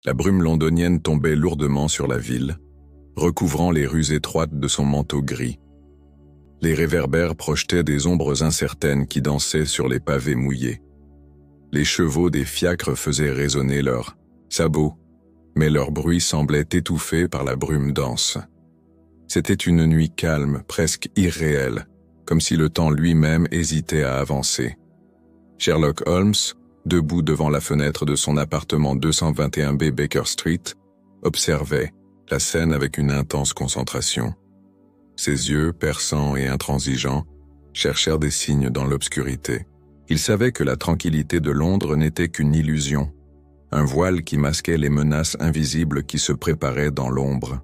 La brume londonienne tombait lourdement sur la ville, recouvrant les rues étroites de son manteau gris. Les réverbères projetaient des ombres incertaines qui dansaient sur les pavés mouillés. Les chevaux des fiacres faisaient résonner leurs sabots, mais leur bruit semblait étouffé par la brume dense. C'était une nuit calme, presque irréelle, comme si le temps lui-même hésitait à avancer. Sherlock Holmes, debout devant la fenêtre de son appartement 221B Baker Street, observait la scène avec une intense concentration. Ses yeux, perçants et intransigeants, cherchèrent des signes dans l'obscurité. Il savait que la tranquillité de Londres n'était qu'une illusion, un voile qui masquait les menaces invisibles qui se préparaient dans l'ombre.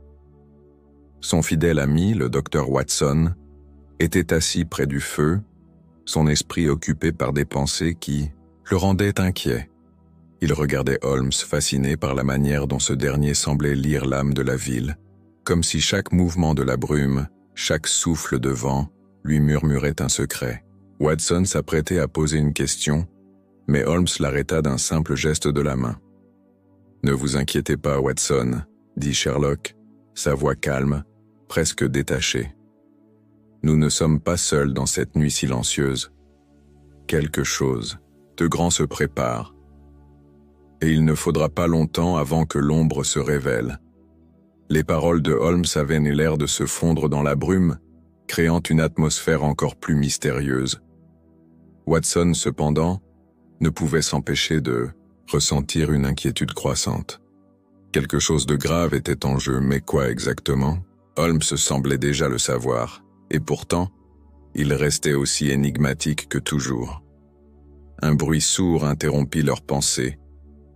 Son fidèle ami, le docteur Watson, était assis près du feu, son esprit occupé par des pensées qui le rendaient inquiet. Il regardait Holmes fasciné par la manière dont ce dernier semblait lire l'âme de la ville, comme si chaque mouvement de la brume, chaque souffle de vent, lui murmurait un secret. Watson s'apprêtait à poser une question, mais Holmes l'arrêta d'un simple geste de la main. « Ne vous inquiétez pas, Watson, » dit Sherlock, sa voix calme, presque détachée. « Nous ne sommes pas seuls dans cette nuit silencieuse. Quelque chose de grand se prépare. Et il ne faudra pas longtemps avant que l'ombre se révèle. » Les paroles de Holmes avaient l'air de se fondre dans la brume, créant une atmosphère encore plus mystérieuse. Watson, cependant, ne pouvait s'empêcher de ressentir une inquiétude croissante. Quelque chose de grave était en jeu, mais quoi exactement? Holmes semblait déjà le savoir, et pourtant, il restait aussi énigmatique que toujours. Un bruit sourd interrompit leurs pensées,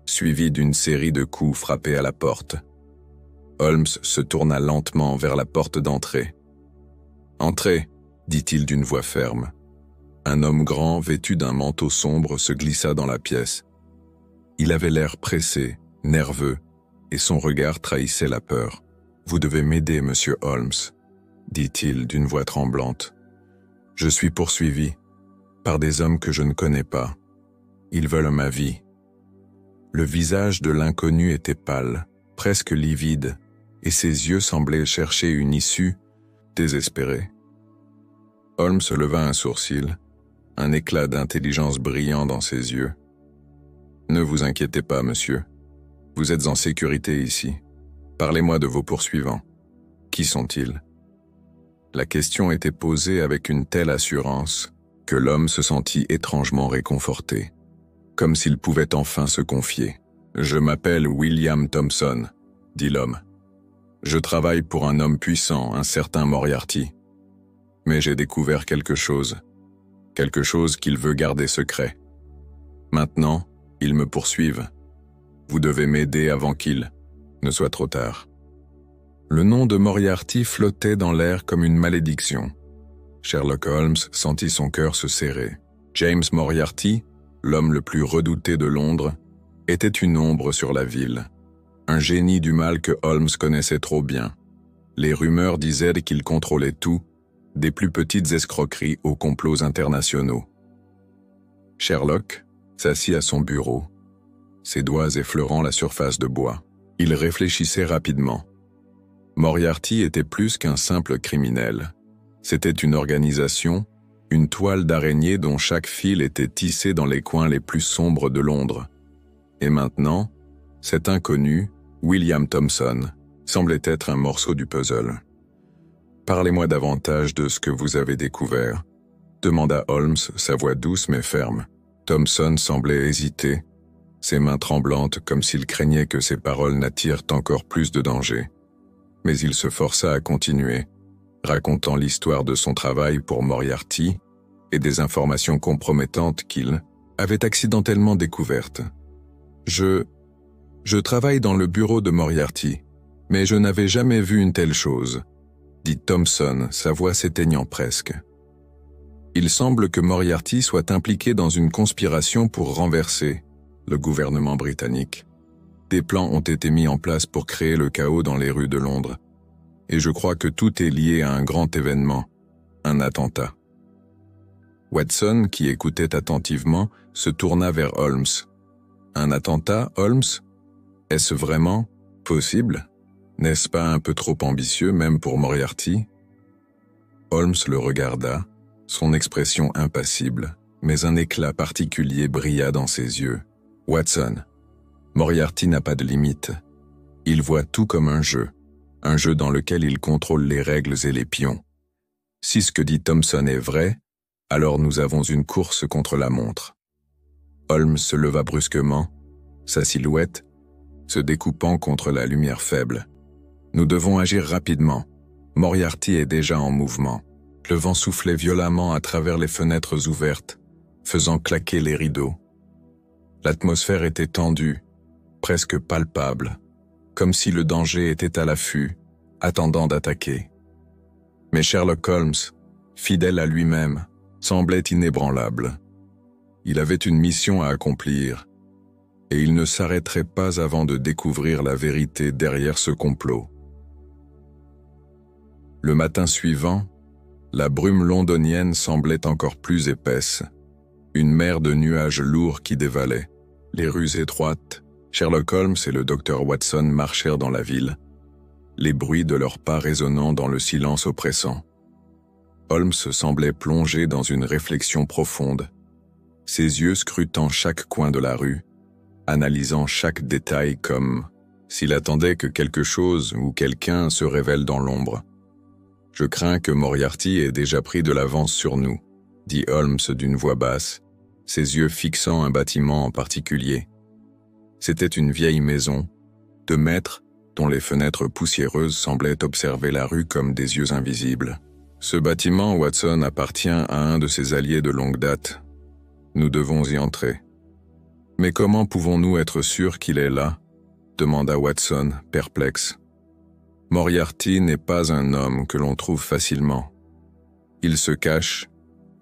suivi d'une série de coups frappés à la porte. Holmes se tourna lentement vers la porte d'entrée. « Entrez », dit-il d'une voix ferme. Un homme grand, vêtu d'un manteau sombre, se glissa dans la pièce. Il avait l'air pressé, nerveux, et son regard trahissait la peur. « Vous devez m'aider, monsieur Holmes, » dit-il d'une voix tremblante. « Je suis poursuivi par des hommes que je ne connais pas. Ils veulent ma vie. » Le visage de l'inconnu était pâle, presque livide, et ses yeux semblaient chercher une issue, désespérée. Holmes leva un sourcil, un éclat d'intelligence brillant dans ses yeux. « Ne vous inquiétez pas, monsieur. Vous êtes en sécurité ici. Parlez-moi de vos poursuivants. Qui sont-ils » La question était posée avec une telle assurance que l'homme se sentit étrangement réconforté, comme s'il pouvait enfin se confier. « Je m'appelle William Thompson », dit l'homme. « Je travaille pour un homme puissant, un certain Moriarty. Mais j'ai découvert quelque chose qu'il veut garder secret. Maintenant, ils me poursuivent. Vous devez m'aider avant qu'il ne soit trop tard. » Le nom de Moriarty flottait dans l'air comme une malédiction. Sherlock Holmes sentit son cœur se serrer. James Moriarty, l'homme le plus redouté de Londres, était une ombre sur la ville. Un génie du mal que Holmes connaissait trop bien. Les rumeurs disaient qu'il contrôlait tout, des plus petites escroqueries aux complots internationaux. Sherlock s'assit à son bureau, ses doigts effleurant la surface de bois. Il réfléchissait rapidement. Moriarty était plus qu'un simple criminel. C'était une organisation, une toile d'araignée dont chaque fil était tissé dans les coins les plus sombres de Londres. Et maintenant, cet inconnu, William Thompson, semblait être un morceau du puzzle. « Parlez-moi davantage de ce que vous avez découvert », demanda Holmes, sa voix douce mais ferme. Thompson semblait hésiter, ses mains tremblantes comme s'il craignait que ses paroles n'attirent encore plus de danger. Mais il se força à continuer, racontant l'histoire de son travail pour Moriarty et des informations compromettantes qu'il avait accidentellement découvertes. Je travaille dans le bureau de Moriarty, mais je n'avais jamais vu une telle chose, dit Thompson, sa voix s'éteignant presque. Il semble que Moriarty soit impliqué dans une conspiration pour renverser le gouvernement britannique. Des plans ont été mis en place pour créer le chaos dans les rues de Londres, et je crois que tout est lié à un grand événement, un attentat. Watson, qui écoutait attentivement, se tourna vers Holmes. « Un attentat, Holmes ?» Est-ce vraiment possible? N'est-ce pas un peu trop ambitieux, même pour Moriarty? Holmes le regarda, son expression impassible, mais un éclat particulier brilla dans ses yeux. Watson, Moriarty n'a pas de limite. Il voit tout comme un jeu dans lequel il contrôle les règles et les pions. Si ce que dit Thompson est vrai, alors nous avons une course contre la montre. Holmes se leva brusquement, sa silhouette se découpant contre la lumière faible. Nous devons agir rapidement. Moriarty est déjà en mouvement. Le vent soufflait violemment à travers les fenêtres ouvertes, faisant claquer les rideaux. L'atmosphère était tendue, presque palpable, comme si le danger était à l'affût, attendant d'attaquer. Mais Sherlock Holmes, fidèle à lui-même, semblait inébranlable. Il avait une mission à accomplir, et il ne s'arrêterait pas avant de découvrir la vérité derrière ce complot. Le matin suivant, la brume londonienne semblait encore plus épaisse, une mer de nuages lourds qui dévalait. Les rues étroites, Sherlock Holmes et le docteur Watson marchèrent dans la ville, les bruits de leurs pas résonnant dans le silence oppressant. Holmes semblait plongé dans une réflexion profonde, ses yeux scrutant chaque coin de la rue, analysant chaque détail comme s'il attendait que quelque chose ou quelqu'un se révèle dans l'ombre. « Je crains que Moriarty ait déjà pris de l'avance sur nous », dit Holmes d'une voix basse, ses yeux fixant un bâtiment en particulier. C'était une vieille maison, 2 mètres, dont les fenêtres poussiéreuses semblaient observer la rue comme des yeux invisibles. Ce bâtiment, Watson, appartient à un de ses alliés de longue date. Nous devons y entrer. Mais comment pouvons-nous être sûrs qu'il est là? Demanda Watson, perplexe. Moriarty n'est pas un homme que l'on trouve facilement. Il se cache,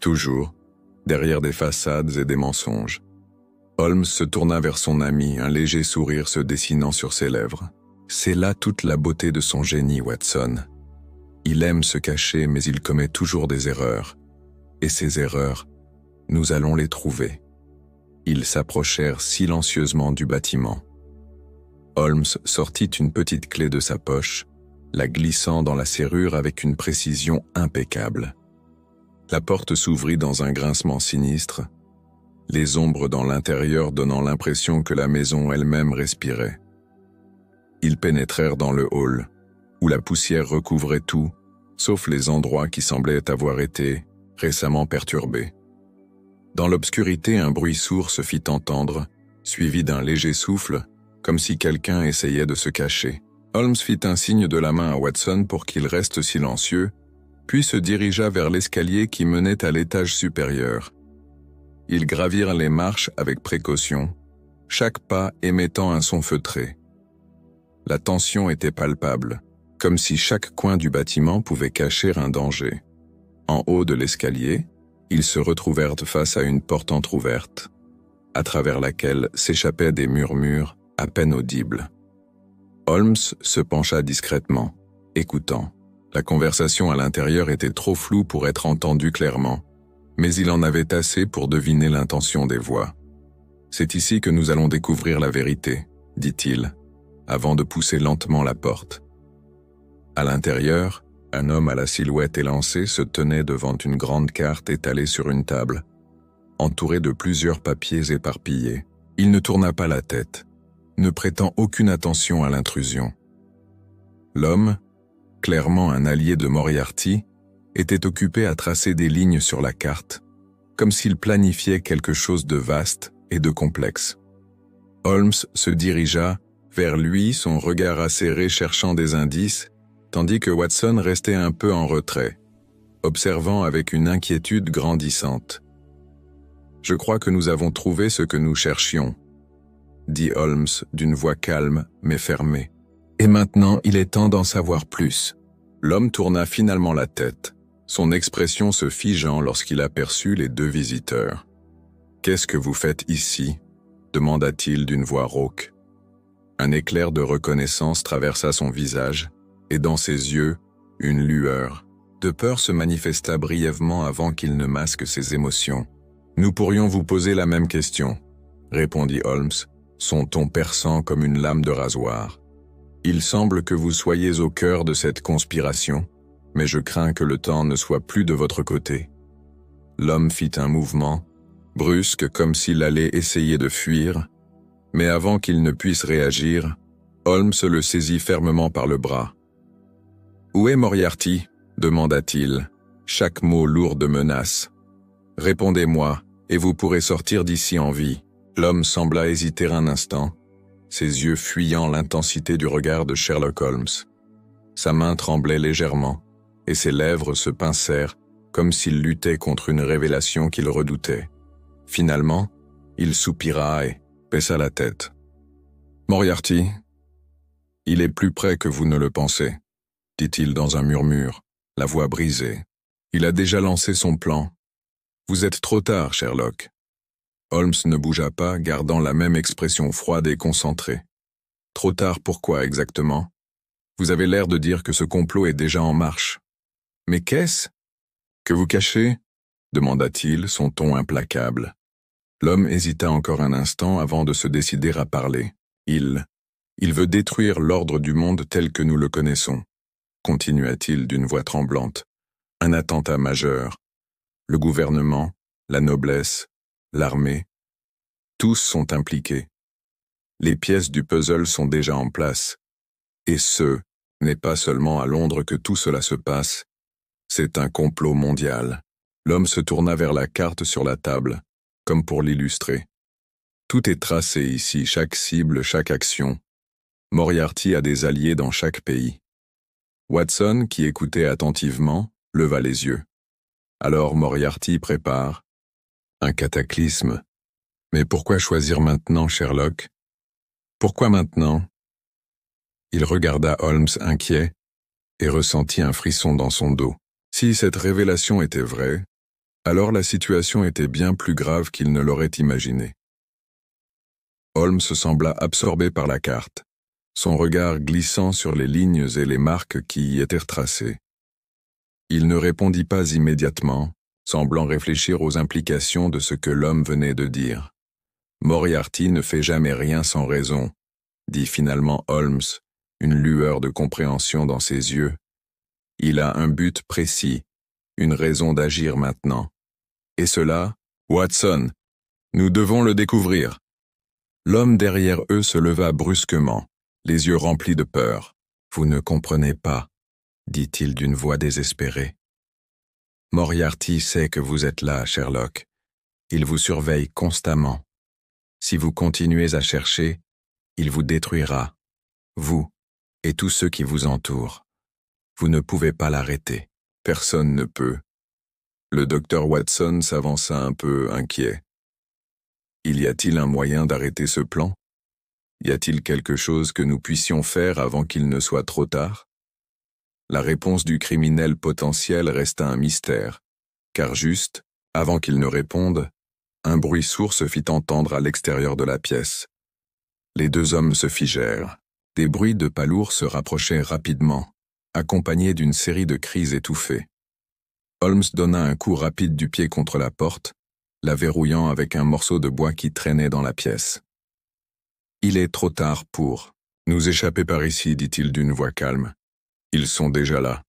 toujours, derrière des façades et des mensonges. Holmes se tourna vers son ami, un léger sourire se dessinant sur ses lèvres. C'est là toute la beauté de son génie, Watson. Il aime se cacher, mais il commet toujours des erreurs. Et ces erreurs, nous allons les trouver. Ils s'approchèrent silencieusement du bâtiment. Holmes sortit une petite clé de sa poche, la glissant dans la serrure avec une précision impeccable. La porte s'ouvrit dans un grincement sinistre, les ombres dans l'intérieur donnant l'impression que la maison elle-même respirait. Ils pénétrèrent dans le hall, où la poussière recouvrait tout, sauf les endroits qui semblaient avoir été récemment perturbés. Dans l'obscurité, un bruit sourd se fit entendre, suivi d'un léger souffle, comme si quelqu'un essayait de se cacher. Holmes fit un signe de la main à Watson pour qu'il reste silencieux, puis se dirigea vers l'escalier qui menait à l'étage supérieur. Ils gravirent les marches avec précaution, chaque pas émettant un son feutré. La tension était palpable, comme si chaque coin du bâtiment pouvait cacher un danger. En haut de l'escalier, ils se retrouvèrent face à une porte entr'ouverte, à travers laquelle s'échappaient des murmures à peine audibles. Holmes se pencha discrètement, écoutant. La conversation à l'intérieur était trop floue pour être entendue clairement, mais il en avait assez pour deviner l'intention des voix. « C'est ici que nous allons découvrir la vérité », dit-il, avant de pousser lentement la porte. À l'intérieur, un homme à la silhouette élancée se tenait devant une grande carte étalée sur une table, entourée de plusieurs papiers éparpillés. Il ne tourna pas la tête, ne prêtant aucune attention à l'intrusion. L'homme, clairement un allié de Moriarty, était occupé à tracer des lignes sur la carte, comme s'il planifiait quelque chose de vaste et de complexe. Holmes se dirigea vers lui, son regard acéré cherchant des indices, tandis que Watson restait un peu en retrait, observant avec une inquiétude grandissante. « Je crois que nous avons trouvé ce que nous cherchions », dit Holmes d'une voix calme mais fermée. « Et maintenant, il est temps d'en savoir plus. » L'homme tourna finalement la tête, son expression se figeant lorsqu'il aperçut les 2 visiteurs. « Qu'est-ce que vous faites ici ?» demanda-t-il d'une voix rauque. Un éclair de reconnaissance traversa son visage, et dans ses yeux, une lueur de peur se manifesta brièvement avant qu'il ne masque ses émotions. « Nous pourrions vous poser la même question », répondit Holmes, son ton perçant comme une lame de rasoir. « Il semble que vous soyez au cœur de cette conspiration, mais je crains que le temps ne soit plus de votre côté. » L'homme fit un mouvement, brusque comme s'il allait essayer de fuir, mais avant qu'il ne puisse réagir, Holmes le saisit fermement par le bras. « Où est Moriarty ?» demanda-t-il, chaque mot lourd de menace. « Répondez-moi, et vous pourrez sortir d'ici en vie. » L'homme sembla hésiter un instant, ses yeux fuyant l'intensité du regard de Sherlock Holmes. Sa main tremblait légèrement, et ses lèvres se pincèrent comme s'il luttait contre une révélation qu'il redoutait. Finalement, il soupira et baissa la tête. « Moriarty, il est plus près que vous ne le pensez, » dit-il dans un murmure, la voix brisée. « Il a déjà lancé son plan. Vous êtes trop tard, Sherlock. » Holmes ne bougea pas, gardant la même expression froide et concentrée. « Trop tard pourquoi exactement? Vous avez l'air de dire que ce complot est déjà en marche. Mais qu'est-ce que vous cachez ?» demanda-t-il, son ton implacable. L'homme hésita encore un instant avant de se décider à parler. Il veut détruire l'ordre du monde tel que nous le connaissons, continua-t-il d'une voix tremblante. Un attentat majeur. Le gouvernement, la noblesse, l'armée, tous sont impliqués. Les pièces du puzzle sont déjà en place. Et ce n'est pas seulement à Londres que tout cela se passe, c'est un complot mondial. L'homme se tourna vers la carte sur la table, comme pour l'illustrer. Tout est tracé ici, chaque cible, chaque action. Moriarty a des alliés dans chaque pays. Watson, qui écoutait attentivement, leva les yeux. Alors Moriarty prépare un cataclysme. Mais pourquoi choisir maintenant, Sherlock? Pourquoi maintenant? Il regarda Holmes inquiet et ressentit un frisson dans son dos. Si cette révélation était vraie, alors la situation était bien plus grave qu'il ne l'aurait imaginé. Holmes sembla absorbé par la carte, son regard glissant sur les lignes et les marques qui y étaient tracées. Il ne répondit pas immédiatement, semblant réfléchir aux implications de ce que l'homme venait de dire. « Moriarty ne fait jamais rien sans raison », dit finalement Holmes, une lueur de compréhension dans ses yeux. « Il a un but précis, une raison d'agir maintenant. Et cela, Watson, nous devons le découvrir. » L'homme derrière eux se leva brusquement, les yeux remplis de peur. « Vous ne comprenez pas, » dit-il d'une voix désespérée. « Moriarty sait que vous êtes là, Sherlock. Il vous surveille constamment. Si vous continuez à chercher, il vous détruira, vous et tous ceux qui vous entourent. Vous ne pouvez pas l'arrêter. Personne ne peut. » Le docteur Watson s'avança un peu inquiet. « Y a-t-il un moyen d'arrêter ce plan? Y a-t-il quelque chose que nous puissions faire avant qu'il ne soit trop tard? » La réponse du criminel potentiel resta un mystère, car juste, avant qu'il ne réponde, un bruit sourd se fit entendre à l'extérieur de la pièce. Les deux hommes se figèrent. Des bruits de pas lourds se rapprochaient rapidement, accompagnés d'une série de cris étouffés. Holmes donna un coup rapide du pied contre la porte, la verrouillant avec un morceau de bois qui traînait dans la pièce. « Il est trop tard pour nous échapper par ici, dit-il d'une voix calme. Ils sont déjà là. »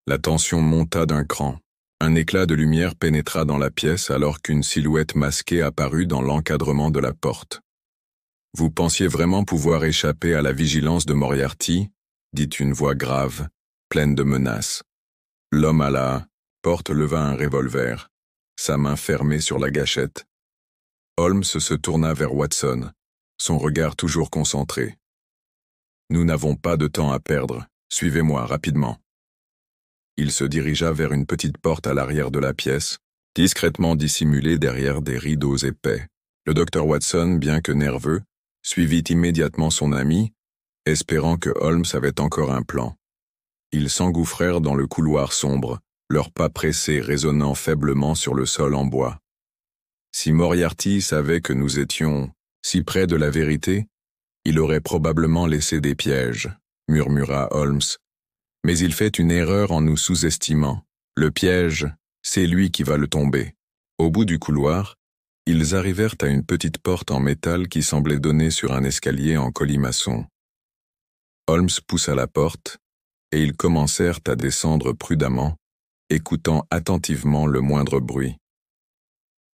La tension monta d'un cran. Un éclat de lumière pénétra dans la pièce alors qu'une silhouette masquée apparut dans l'encadrement de la porte. « Vous pensiez vraiment pouvoir échapper à la vigilance de Moriarty ?» dit une voix grave, pleine de menaces. L'homme à la porte leva un revolver, sa main fermée sur la gâchette. Holmes se tourna vers Watson, son regard toujours concentré. « Nous n'avons pas de temps à perdre. Suivez-moi rapidement. » Il se dirigea vers une petite porte à l'arrière de la pièce, discrètement dissimulée derrière des rideaux épais. Le docteur Watson, bien que nerveux, suivit immédiatement son ami, espérant que Holmes avait encore un plan. Ils s'engouffrèrent dans le couloir sombre, leurs pas pressés résonnant faiblement sur le sol en bois. « Si Moriarty savait que nous étions si près de la vérité, il aurait probablement laissé des pièges, » murmura Holmes. « Mais il fait une erreur en nous sous-estimant. Le piège, c'est lui qui va le tomber. » Au bout du couloir, Ils arrivèrent à une petite porte en métal qui semblait donner sur un escalier en colimaçon. Holmes poussa la porte, et ils commencèrent à descendre prudemment, écoutant attentivement le moindre bruit.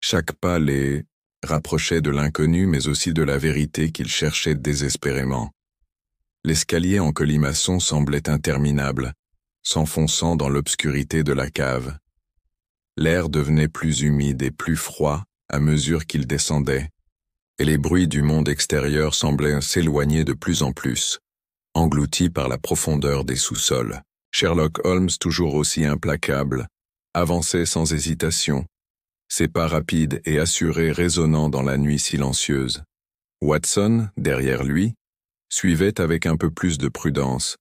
Chaque pas les rapprochait de l'inconnu mais aussi de la vérité qu'ils cherchaient désespérément. L'escalier en colimaçon semblait interminable, s'enfonçant dans l'obscurité de la cave. L'air devenait plus humide et plus froid à mesure qu'ils descendaient, et les bruits du monde extérieur semblaient s'éloigner de plus en plus, engloutis par la profondeur des sous-sols. Sherlock Holmes, toujours aussi implacable, avançait sans hésitation, ses pas rapides et assurés résonnant dans la nuit silencieuse. Watson, derrière lui, suivait avec un peu plus de prudence,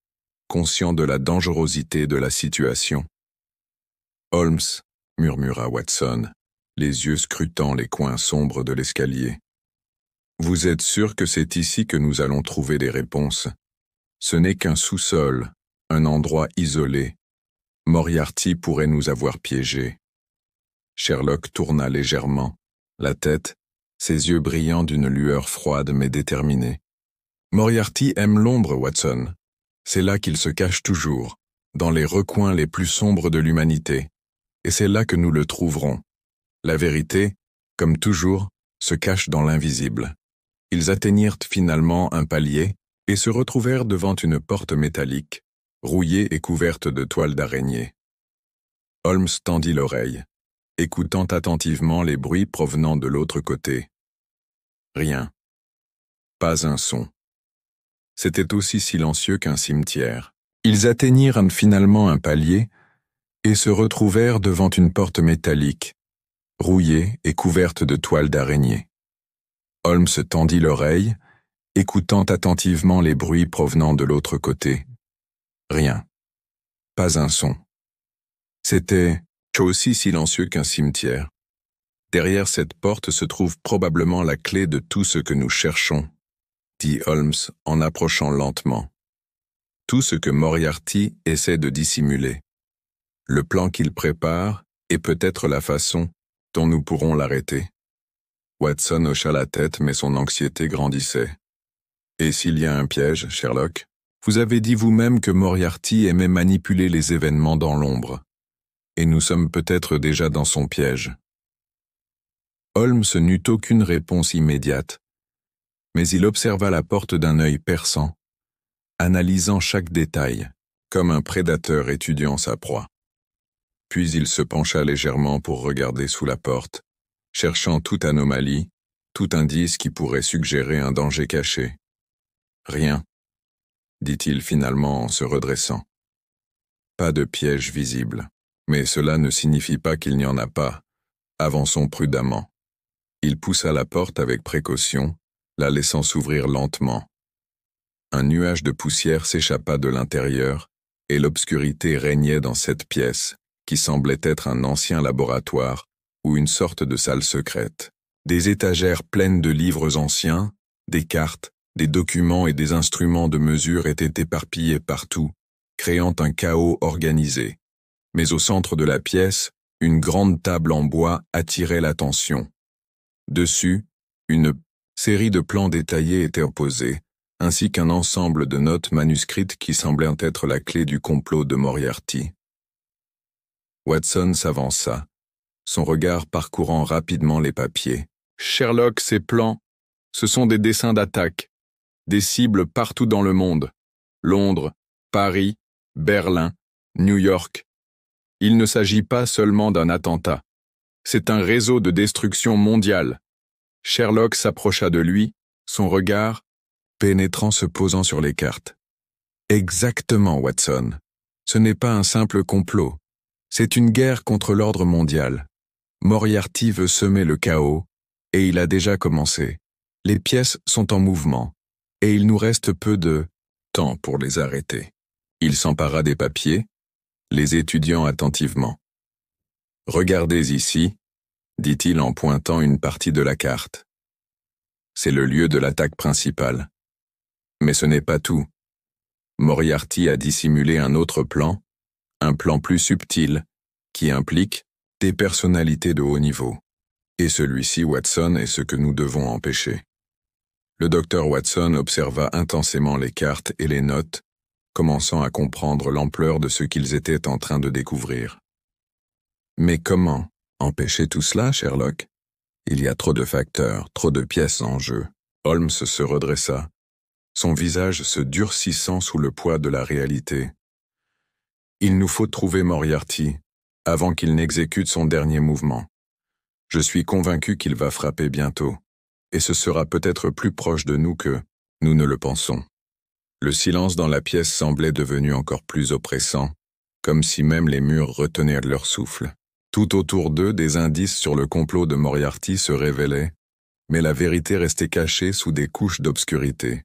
conscient de la dangerosité de la situation. « Holmes », murmura Watson, les yeux scrutant les coins sombres de l'escalier. « Vous êtes sûr que c'est ici que nous allons trouver des réponses? Ce n'est qu'un sous-sol, un endroit isolé. Moriarty pourrait nous avoir piégés. » Sherlock tourna légèrement la tête, ses yeux brillants d'une lueur froide mais déterminée. « Moriarty aime l'ombre, Watson. C'est là qu'il se cache toujours, dans les recoins les plus sombres de l'humanité. Et c'est là que nous le trouverons. La vérité, comme toujours, se cache dans l'invisible. » Ils atteignirent finalement un palier et se retrouvèrent devant une porte métallique, rouillée et couverte de toiles d'araignée. Holmes tendit l'oreille, écoutant attentivement les bruits provenant de l'autre côté. Rien. Pas un son. C'était aussi silencieux qu'un cimetière. Ils atteignirent finalement un palier et se retrouvèrent devant une porte métallique, rouillée et couverte de toiles d'araignée. Holmes tendit l'oreille, écoutant attentivement les bruits provenant de l'autre côté. Rien. Pas un son. C'était aussi silencieux qu'un cimetière. Derrière cette porte se trouve probablement la clé de tout ce que nous cherchons, dit Holmes en approchant lentement. Tout ce que Moriarty essaie de dissimuler. Le plan qu'il prépare et peut-être la façon dont nous pourrons l'arrêter. Watson hocha la tête mais son anxiété grandissait. Et s'il y a un piège, Sherlock? Vous avez dit vous-même que Moriarty aimait manipuler les événements dans l'ombre. Et nous sommes peut-être déjà dans son piège. Holmes n'eut aucune réponse immédiate, mais il observa la porte d'un œil perçant, analysant chaque détail, comme un prédateur étudiant sa proie. Puis il se pencha légèrement pour regarder sous la porte, cherchant toute anomalie, tout indice qui pourrait suggérer un danger caché. Rien, dit-il finalement en se redressant. Pas de piège visible. Mais cela ne signifie pas qu'il n'y en a pas. Avançons prudemment. Il poussa la porte avec précaution, la laissant s'ouvrir lentement. Un nuage de poussière s'échappa de l'intérieur, et l'obscurité régnait dans cette pièce, qui semblait être un ancien laboratoire ou une sorte de salle secrète. Des étagères pleines de livres anciens, des cartes, des documents et des instruments de mesure étaient éparpillés partout, créant un chaos organisé. Mais au centre de la pièce, une grande table en bois attirait l'attention. Dessus, une série de plans détaillés était posée, ainsi qu'un ensemble de notes manuscrites qui semblaient être la clé du complot de Moriarty. Watson s'avança, son regard parcourant rapidement les papiers. « Sherlock, ces plans, ce sont des dessins d'attaque, des cibles partout dans le monde. Londres, Paris, Berlin, New York. Il ne s'agit pas seulement d'un attentat. C'est un réseau de destruction mondiale. » Sherlock s'approcha de lui, son regard pénétrant se posant sur les cartes. « Exactement, Watson. Ce n'est pas un simple complot. C'est une guerre contre l'ordre mondial. Moriarty veut semer le chaos, et il a déjà commencé. Les pièces sont en mouvement, et il nous reste peu de temps pour les arrêter. » Il s'empara des papiers, les étudiant attentivement. « Regardez ici, » dit-il en pointant une partie de la carte. C'est le lieu de l'attaque principale. Mais ce n'est pas tout. Moriarty a dissimulé un autre plan, un plan plus subtil, qui implique des personnalités de haut niveau. Et celui-ci, Watson, est ce que nous devons empêcher. Le docteur Watson observa intensément les cartes et les notes, commençant à comprendre l'ampleur de ce qu'ils étaient en train de découvrir. Mais comment empêcher tout cela, Sherlock? Il y a trop de facteurs, trop de pièces en jeu. Holmes se redressa, son visage se durcissant sous le poids de la réalité. Il nous faut trouver Moriarty avant qu'il n'exécute son dernier mouvement. Je suis convaincu qu'il va frapper bientôt, et ce sera peut-être plus proche de nous que nous ne le pensons. Le silence dans la pièce semblait devenu encore plus oppressant, comme si même les murs retenaient leur souffle. Tout autour d'eux, des indices sur le complot de Moriarty se révélaient, mais la vérité restait cachée sous des couches d'obscurité.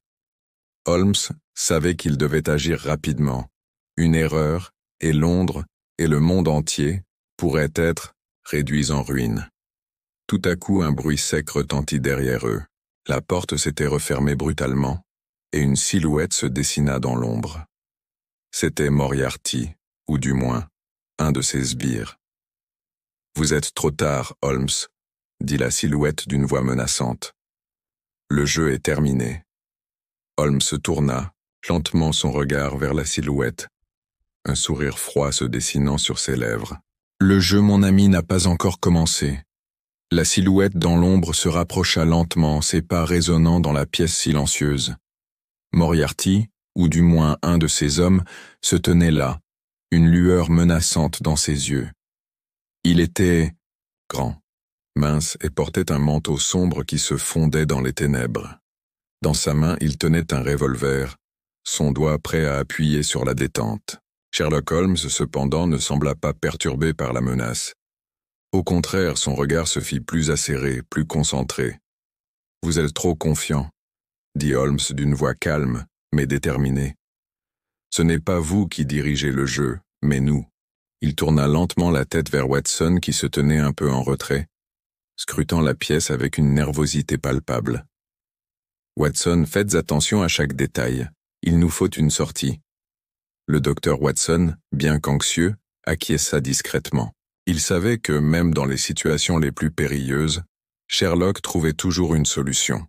Holmes savait qu'il devait agir rapidement. Une erreur, et Londres, et le monde entier, pourraient être réduits en ruine. Tout à coup, un bruit sec retentit derrière eux. La porte s'était refermée brutalement, et une silhouette se dessina dans l'ombre. C'était Moriarty, ou du moins, un de ses sbires. « Vous êtes trop tard, Holmes », dit la silhouette d'une voix menaçante. « Le jeu est terminé. » Holmes se tourna, lentement son regard vers la silhouette, un sourire froid se dessinant sur ses lèvres. « Le jeu, mon ami, n'a pas encore commencé. » La silhouette dans l'ombre se rapprocha lentement, ses pas résonnant dans la pièce silencieuse. Moriarty, ou du moins un de ses hommes, se tenait là, une lueur menaçante dans ses yeux. Il était grand, mince et portait un manteau sombre qui se fondait dans les ténèbres. Dans sa main, il tenait un revolver, son doigt prêt à appuyer sur la détente. Sherlock Holmes, cependant, ne sembla pas perturbé par la menace. Au contraire, son regard se fit plus acéré, plus concentré. « Vous êtes trop confiant », dit Holmes d'une voix calme, mais déterminée. « Ce n'est pas vous qui dirigez le jeu, mais nous. » Il tourna lentement la tête vers Watson qui se tenait un peu en retrait, scrutant la pièce avec une nervosité palpable. « Watson, faites attention à chaque détail. Il nous faut une sortie. » Le docteur Watson, bien qu'anxieux, acquiesça discrètement. Il savait que, même dans les situations les plus périlleuses, Sherlock trouvait toujours une solution.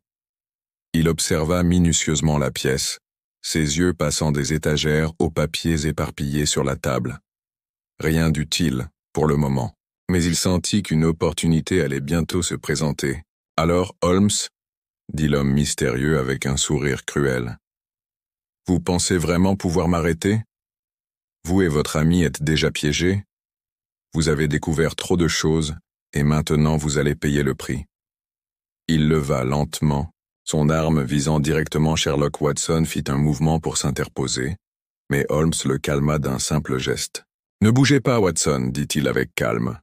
Il observa minutieusement la pièce, ses yeux passant des étagères aux papiers éparpillés sur la table. Rien d'utile, pour le moment, mais il sentit qu'une opportunité allait bientôt se présenter. « Alors, Holmes » dit l'homme mystérieux avec un sourire cruel. « Vous pensez vraiment pouvoir m'arrêter? Vous et votre ami êtes déjà piégés. Vous avez découvert trop de choses, et maintenant vous allez payer le prix. » Il leva lentement, son arme visant directement Sherlock Watson fit un mouvement pour s'interposer, mais Holmes le calma d'un simple geste. « Ne bougez pas, Watson, dit-il avec calme.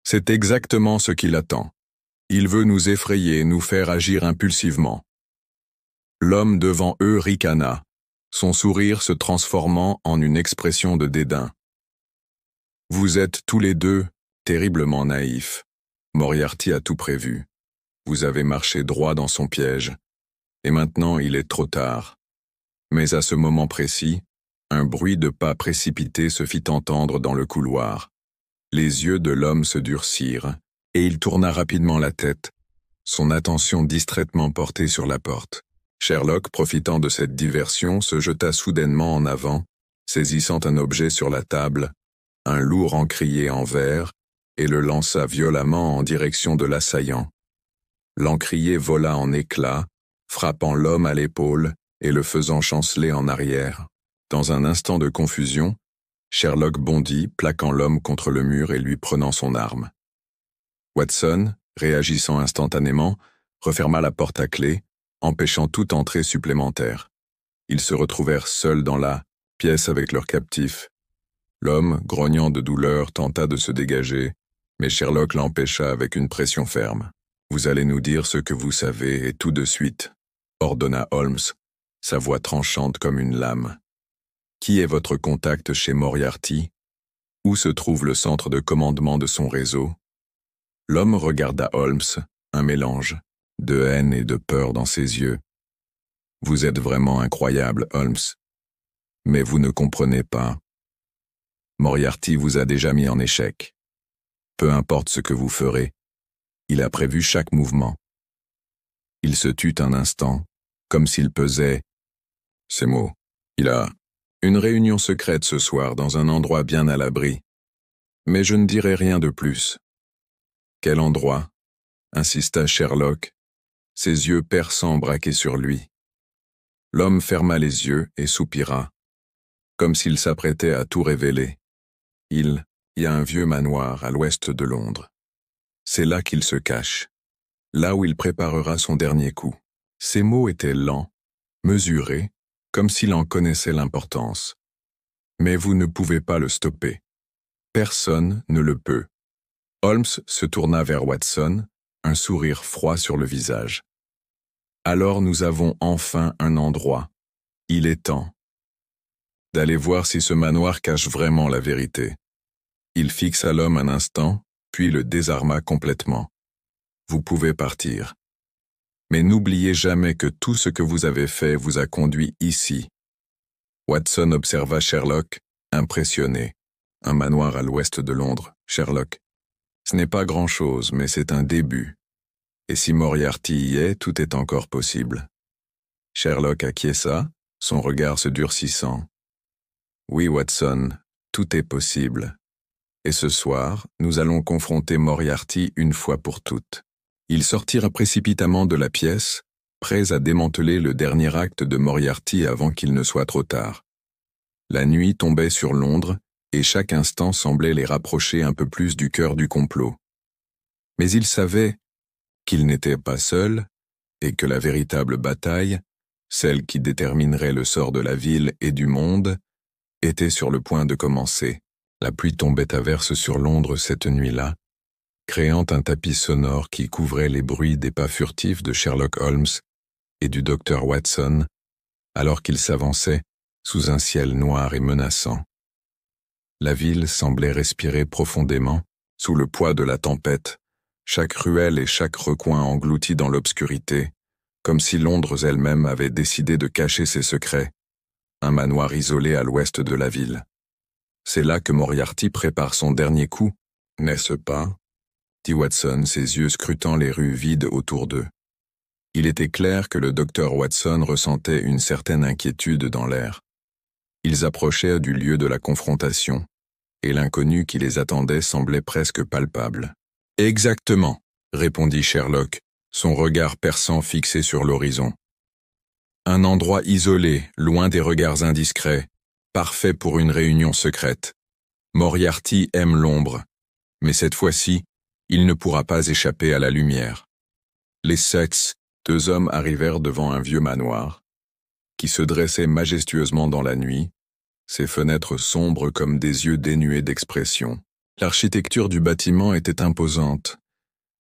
C'est exactement ce qu'il attend. Il veut nous effrayer, nous faire agir impulsivement. » L'homme devant eux ricana, son sourire se transformant en une expression de dédain. « Vous êtes tous les deux terriblement naïfs. Moriarty a tout prévu. Vous avez marché droit dans son piège. Et maintenant, il est trop tard. » Mais à ce moment précis, un bruit de pas précipité se fit entendre dans le couloir. Les yeux de l'homme se durcirent, et il tourna rapidement la tête, son attention distraitement portée sur la porte. Sherlock, profitant de cette diversion, se jeta soudainement en avant, saisissant un objet sur la table, un lourd encrier en verre, et le lança violemment en direction de l'assaillant. L'encrier vola en éclats, frappant l'homme à l'épaule et le faisant chanceler en arrière. Dans un instant de confusion, Sherlock bondit, plaquant l'homme contre le mur et lui prenant son arme. Watson, réagissant instantanément, referma la porte à clé, empêchant toute entrée supplémentaire. Ils se retrouvèrent seuls dans la pièce avec leur captif. L'homme, grognant de douleur, tenta de se dégager, mais Sherlock l'empêcha avec une pression ferme. « Vous allez nous dire ce que vous savez et tout de suite », ordonna Holmes, sa voix tranchante comme une lame. « Qui est votre contact chez Moriarty? Où se trouve le centre de commandement de son réseau ?» L'homme regarda Holmes, un mélange de haine et de peur dans ses yeux. « Vous êtes vraiment incroyable, Holmes. Mais vous ne comprenez pas. Moriarty vous a déjà mis en échec. Peu importe ce que vous ferez, Il a prévu chaque mouvement. Il se tut un instant, comme s'il pesait ces mots. Il a une réunion secrète ce soir dans un endroit bien à l'abri. Mais je ne dirai rien de plus. Quel endroit? Insista Sherlock, ses yeux perçants braqués sur lui. L'homme ferma les yeux et soupira, comme s'il s'apprêtait à tout révéler. Il y a un vieux manoir à l'ouest de Londres. C'est là qu'il se cache, là où il préparera son dernier coup. Ces mots étaient lents, mesurés, comme s'il en connaissait l'importance. Mais vous ne pouvez pas le stopper. Personne ne le peut. Holmes se tourna vers Watson, un sourire froid sur le visage. Alors nous avons enfin un endroit. Il est temps d'aller voir si ce manoir cache vraiment la vérité. Il fixa l'homme un instant, puis le désarma complètement. Vous pouvez partir. Mais n'oubliez jamais que tout ce que vous avez fait vous a conduit ici. Watson observa Sherlock, impressionné. Un manoir à l'ouest de Londres, Sherlock. Ce n'est pas grand-chose, mais c'est un début. Et si Moriarty y est, tout est encore possible. Sherlock acquiesça, son regard se durcissant. Oui, Watson, tout est possible. Et ce soir, nous allons confronter Moriarty une fois pour toutes. Ils sortirent précipitamment de la pièce, prêts à démanteler le dernier acte de Moriarty avant qu'il ne soit trop tard. La nuit tombait sur Londres, et chaque instant semblait les rapprocher un peu plus du cœur du complot. Mais ils savaient qu'ils n'étaient pas seuls, et que la véritable bataille, celle qui déterminerait le sort de la ville et du monde, était sur le point de commencer. La pluie tombait à verse sur Londres cette nuit-là, créant un tapis sonore qui couvrait les bruits des pas furtifs de Sherlock Holmes et du docteur Watson, alors qu'ils s'avançaient sous un ciel noir et menaçant. La ville semblait respirer profondément, sous le poids de la tempête, chaque ruelle et chaque recoin englouti dans l'obscurité, comme si Londres elle-même avait décidé de cacher ses secrets, un manoir isolé à l'ouest de la ville. C'est là que Moriarty prépare son dernier coup, n'est-ce pas? Dit Watson, ses yeux scrutant les rues vides autour d'eux. Il était clair que le docteur Watson ressentait une certaine inquiétude dans l'air. Ils approchaient du lieu de la confrontation, et l'inconnu qui les attendait semblait presque palpable. « Exactement, » répondit Sherlock, son regard perçant fixé sur l'horizon. « Un endroit isolé, loin des regards indiscrets, parfait pour une réunion secrète. Moriarty aime l'ombre, mais cette fois-ci, il ne pourra pas échapper à la lumière. » Les Sets, deux hommes arrivèrent devant un vieux manoir, qui se dressait majestueusement dans la nuit, ses fenêtres sombres comme des yeux dénués d'expression. L'architecture du bâtiment était imposante,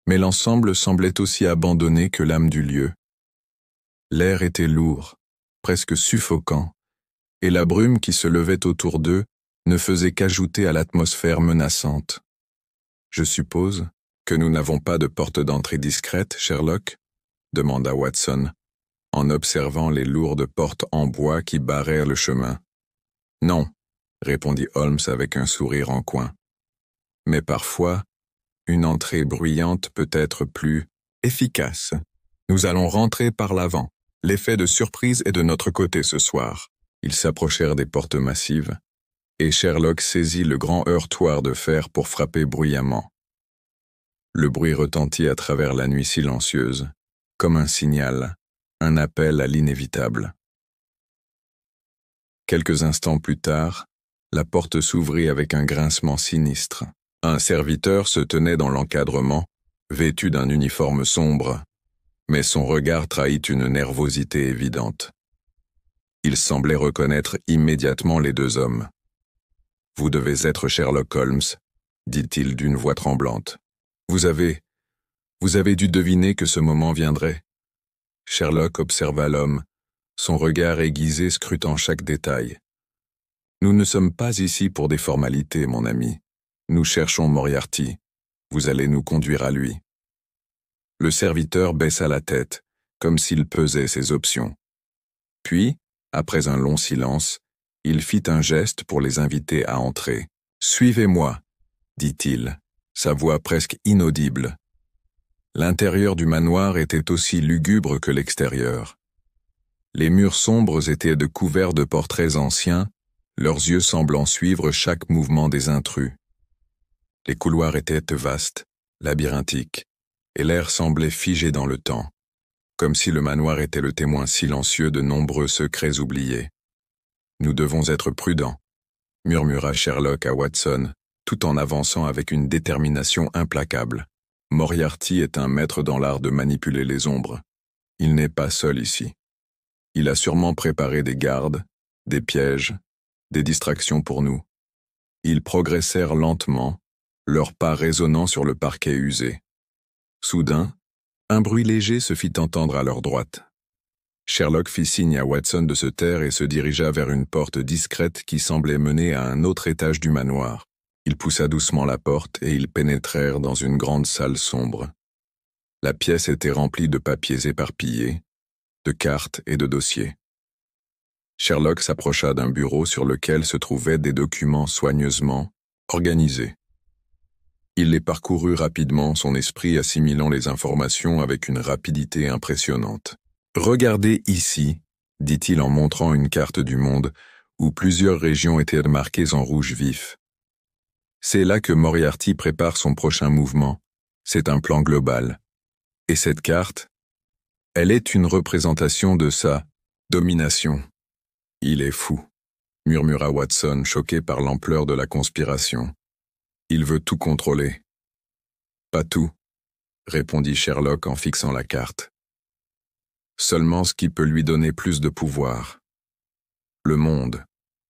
mais l'ensemble semblait aussi abandonné que l'âme du lieu. L'air était lourd, presque suffocant, et la brume qui se levait autour d'eux ne faisait qu'ajouter à l'atmosphère menaçante. « Je suppose que nous n'avons pas de porte d'entrée discrète, Sherlock ?» demanda Watson, en observant les lourdes portes en bois qui barrèrent le chemin. « Non, » répondit Holmes avec un sourire en coin. « Mais parfois, une entrée bruyante peut être plus efficace. Nous allons rentrer par l'avant. L'effet de surprise est de notre côté ce soir. » Ils s'approchèrent des portes massives, et Sherlock saisit le grand heurtoir de fer pour frapper bruyamment. Le bruit retentit à travers la nuit silencieuse, comme un signal, un appel à l'inévitable. Quelques instants plus tard, la porte s'ouvrit avec un grincement sinistre. Un serviteur se tenait dans l'encadrement, vêtu d'un uniforme sombre, mais son regard trahit une nervosité évidente. Il semblait reconnaître immédiatement les deux hommes. « Vous devez être Sherlock Holmes, » dit-il d'une voix tremblante. « Vous avez dû deviner que ce moment viendrait. » Sherlock observa l'homme, son regard aiguisé scrutant chaque détail. « Nous ne sommes pas ici pour des formalités, mon ami. Nous cherchons Moriarty. Vous allez nous conduire à lui. » Le serviteur baissa la tête, comme s'il pesait ses options. Puis, après un long silence, il fit un geste pour les inviter à entrer. « Suivez-moi, dit-il, sa voix presque inaudible. L'intérieur du manoir était aussi lugubre que l'extérieur. Les murs sombres étaient couverts de portraits anciens, leurs yeux semblant suivre chaque mouvement des intrus. Les couloirs étaient vastes, labyrinthiques, et l'air semblait figé dans le temps, comme si le manoir était le témoin silencieux de nombreux secrets oubliés. « Nous devons être prudents », murmura Sherlock à Watson, tout en avançant avec une détermination implacable. Moriarty est un maître dans l'art de manipuler les ombres. Il n'est pas seul ici. Il a sûrement préparé des gardes, des pièges, des distractions pour nous. Ils progressèrent lentement, leurs pas résonnant sur le parquet usé. Soudain, un bruit léger se fit entendre à leur droite. Sherlock fit signe à Watson de se taire et se dirigea vers une porte discrète qui semblait mener à un autre étage du manoir. Il poussa doucement la porte et ils pénétrèrent dans une grande salle sombre. La pièce était remplie de papiers éparpillés, de cartes et de dossiers. Sherlock s'approcha d'un bureau sur lequel se trouvaient des documents soigneusement organisés. Il les parcourut rapidement, son esprit assimilant les informations avec une rapidité impressionnante. « Regardez ici », dit-il en montrant une carte du monde où plusieurs régions étaient marquées en rouge vif. C'est là que Moriarty prépare son prochain mouvement. C'est un plan global. Et cette carte, elle est une représentation de sa domination. Il est fou, murmura Watson, choqué par l'ampleur de la conspiration. Il veut tout contrôler. Pas tout, répondit Sherlock en fixant la carte. Seulement ce qui peut lui donner plus de pouvoir. Le monde,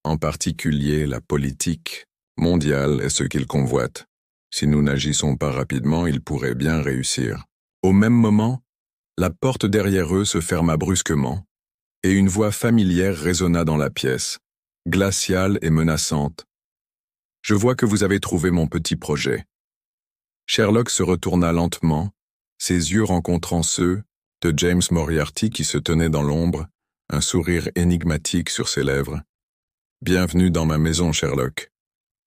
en particulier la politique mondiale, est ce qu'il convoite. Si nous n'agissons pas rapidement, il pourrait bien réussir. Au même moment, la porte derrière eux se ferma brusquement, et une voix familière résonna dans la pièce, glaciale et menaçante. « Je vois que vous avez trouvé mon petit projet. » Sherlock se retourna lentement, ses yeux rencontrant ceux de James Moriarty qui se tenait dans l'ombre, un sourire énigmatique sur ses lèvres. « Bienvenue dans ma maison, Sherlock.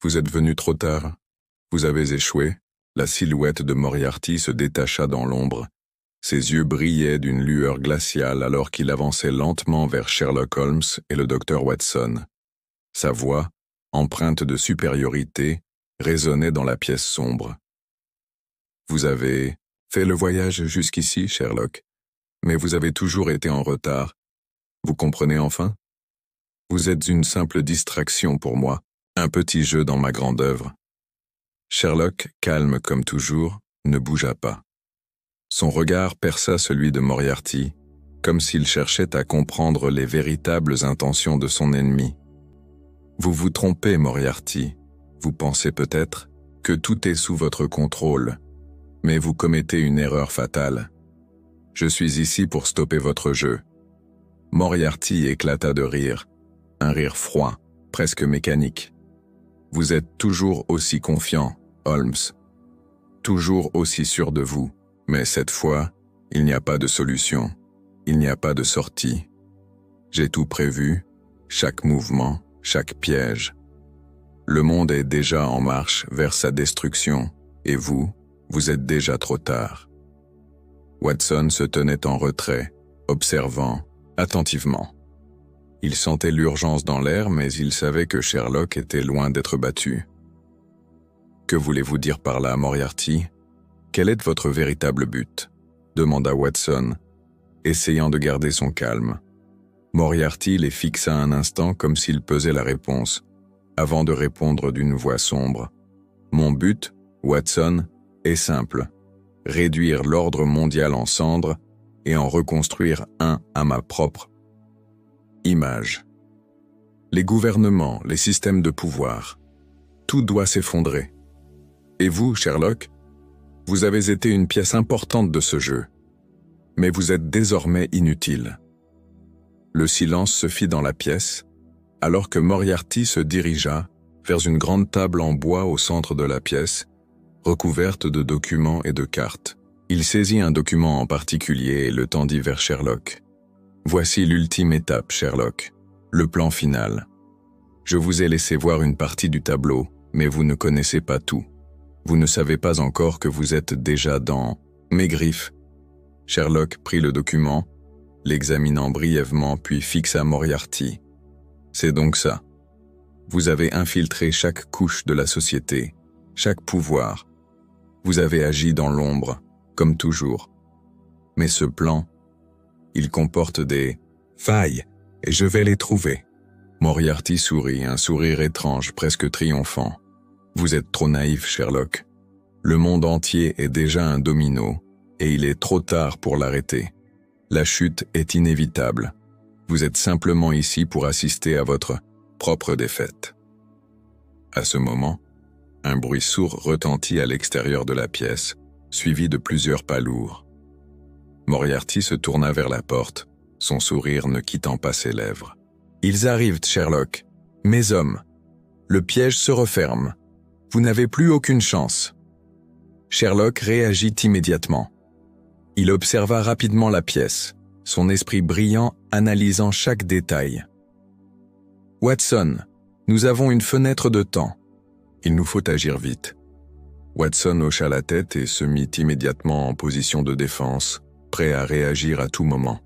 Vous êtes venu trop tard. Vous avez échoué. » La silhouette de Moriarty se détacha dans l'ombre. Ses yeux brillaient d'une lueur glaciale alors qu'il avançait lentement vers Sherlock Holmes et le docteur Watson. Sa voix, empreinte de supériorité, résonnait dans la pièce sombre. « Vous avez fait le voyage jusqu'ici, Sherlock, mais vous avez toujours été en retard. Vous comprenez enfin? Vous êtes une simple distraction pour moi, un petit jeu dans ma grande œuvre. » Sherlock, calme comme toujours, ne bougea pas. Son regard perça celui de Moriarty, comme s'il cherchait à comprendre les véritables intentions de son ennemi. « Vous vous trompez, Moriarty. Vous pensez peut-être que tout est sous votre contrôle, mais vous commettez une erreur fatale. Je suis ici pour stopper votre jeu. » Moriarty éclata de rire, un rire froid, presque mécanique. « Vous êtes toujours aussi confiant, Holmes. Toujours aussi sûr de vous. Mais cette fois, il n'y a pas de solution. Il n'y a pas de sortie. J'ai tout prévu, chaque mouvement, chaque piège. Le monde est déjà en marche vers sa destruction, et vous êtes déjà trop tard. » Watson se tenait en retrait, observant attentivement. Il sentait l'urgence dans l'air, mais il savait que Sherlock était loin d'être battu. « Que voulez-vous dire par là, Moriarty? Quel est votre véritable but ?» demanda Watson, essayant de garder son calme. Moriarty les fixa un instant comme s'il pesait la réponse, avant de répondre d'une voix sombre. « Mon but, Watson, est simple. Réduire l'ordre mondial en cendres et en reconstruire un à ma propre image. Les gouvernements, les systèmes de pouvoir, tout doit s'effondrer. Et vous, Sherlock, vous avez été une pièce importante de ce jeu, mais vous êtes désormais inutile. » Le silence se fit dans la pièce, alors que Moriarty se dirigea vers une grande table en bois au centre de la pièce, recouverte de documents et de cartes. Il saisit un document en particulier et le tendit vers Sherlock. « Voici l'ultime étape, Sherlock, le plan final. Je vous ai laissé voir une partie du tableau, mais vous ne connaissez pas tout. Vous ne savez pas encore que vous êtes déjà dans Mes griffes. Sherlock prit le document, l'examinant brièvement puis fixa Moriarty. C'est donc ça. Vous avez infiltré chaque couche de la société, chaque pouvoir. Vous avez agi dans l'ombre, comme toujours. Mais ce plan, il comporte des failles, et je vais les trouver. Moriarty sourit, un sourire étrange, presque triomphant. Vous êtes trop naïf, Sherlock. Le monde entier est déjà un domino, et il est trop tard pour l'arrêter. La chute est inévitable. Vous êtes simplement ici pour assister à votre propre défaite. À ce moment, un bruit sourd retentit à l'extérieur de la pièce, suivi de plusieurs pas lourds. Moriarty se tourna vers la porte, son sourire ne quittant pas ses lèvres. « Ils arrivent, Sherlock. Mes hommes. Le piège se referme. Vous n'avez plus aucune chance. » Sherlock réagit immédiatement. Il observa rapidement la pièce, son esprit brillant analysant chaque détail. « Watson, nous avons une fenêtre de temps. Il nous faut agir vite. » Watson hocha la tête et se mit immédiatement en position de défense, prêt à réagir à tout moment.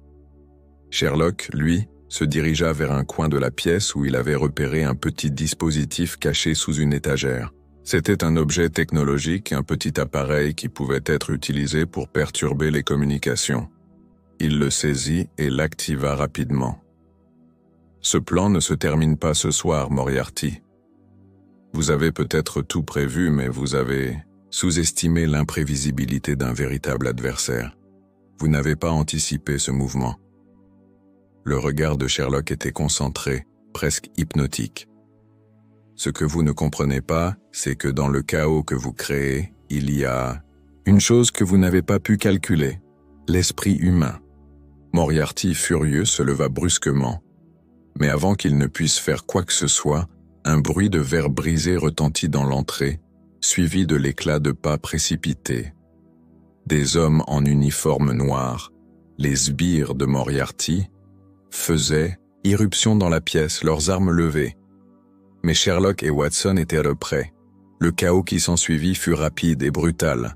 Sherlock, lui, se dirigea vers un coin de la pièce où il avait repéré un petit dispositif caché sous une étagère. C'était un objet technologique, un petit appareil qui pouvait être utilisé pour perturber les communications. Il le saisit et l'activa rapidement. Ce plan ne se termine pas ce soir, Moriarty. Vous avez peut-être tout prévu, mais vous avez sous-estimé l'imprévisibilité d'un véritable adversaire. Vous n'avez pas anticipé ce mouvement. Le regard de Sherlock était concentré, presque hypnotique. Ce que vous ne comprenez pas, c'est que dans le chaos que vous créez, il y a une chose que vous n'avez pas pu calculer, l'esprit humain. Moriarty, furieux, se leva brusquement. Mais avant qu'il ne puisse faire quoi que ce soit, un bruit de verre brisé retentit dans l'entrée, suivi de l'éclat de pas précipités. Des hommes en uniforme noir, les sbires de Moriarty, faisaient irruption dans la pièce, leurs armes levées. Mais Sherlock et Watson étaient de près. Le chaos qui s'ensuivit fut rapide et brutal.